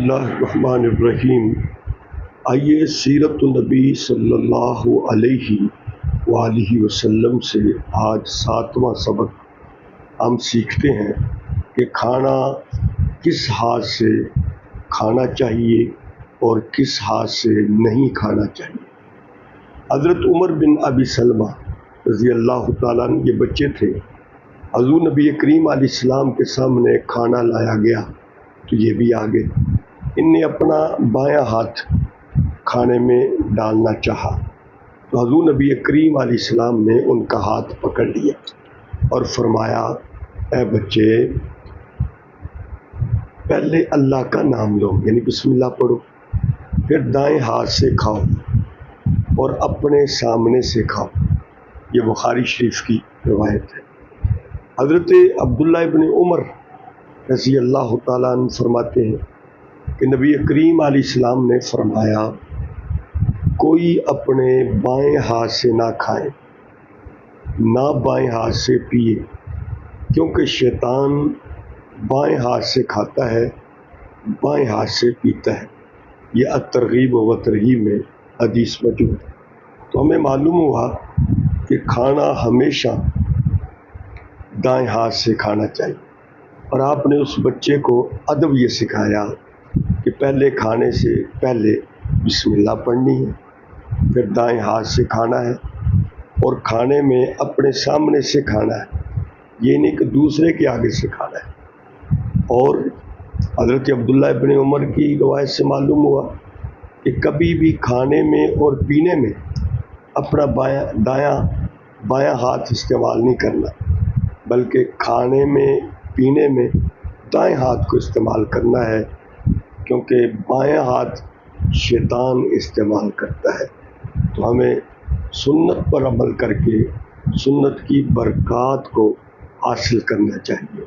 اللہ الرحمن الرحیم۔ آئیے سیرت النبی صلی اللہ علیہ وآلہ وسلم سے آج 7واں سبق ہم سیکھتے ہیں کہ کھانا کس ہاتھ سے کھانا چاہیے اور کس ہاتھ سے نہیں کھانا چاہیے۔ حضرت عمر بن ابی سلمہ رضی اللہ تعالیٰ عنہ یہ بچے تھے۔ حضور نبی کریم علیہ السلام کے سامنے کھانا لایا گیا تو یہ بھی آگے ان نے اپنا بایاں ہاتھ کھانے میں ڈالنا چاہا تو حضور نبی کریم علیہ السلام نے ان کا ہاتھ پکڑ لیا اور فرمایا، اے بچے، پہلے اللہ کا نام لو، یعنی بسم اللہ پڑھو، پھر دائیں ہاتھ سے کھاؤ اور اپنے سامنے سے کھاؤ۔ یہ بخاری شریف کی روایت ہے۔ حضرت عبداللہ ابن عمر رضی اللہ تعالیٰ عنہ فرماتے ہیں کہ نبی کریم علیہ السلام نے فرمایا، کوئی اپنے بائیں ہاتھ سے نہ کھائے نہ بائیں ہاتھ سے پیے، کیونکہ شیطان بائیں ہاتھ سے کھاتا ہے، بائیں ہاتھ سے پیتا ہے۔ یہ الترغیب و ترہیب میں حدیث موجود ہے۔ تو ہمیں معلوم ہوا کہ کھانا ہمیشہ دائیں ہاتھ سے کھانا چاہیے، اور آپ نے اس بچے کو ادب یہ سکھایا کہ پہلے کھانے سے پہلے بسم اللہ پڑھنی ہے، پھر دائیں ہاتھ سے کھانا ہے، اور کھانے میں اپنے سامنے سے کھانا ہے، یہ نہیں کہ دوسرے کے آگے سے کھانا ہے۔ اور حضرت عبداللہ ابن عمر کی روایت سے معلوم ہوا کہ کبھی بھی کھانے میں اور پینے میں اپنا بایاں ہاتھ استعمال نہیں کرنا، بلکہ کھانے میں پینے میں دائیں ہاتھ کو استعمال کرنا ہے، کیونکہ بایاں ہاتھ شیطان استعمال کرتا ہے۔ تو ہمیں سنت پر عمل کر کے سنت کی برکات کو حاصل کرنا چاہیے۔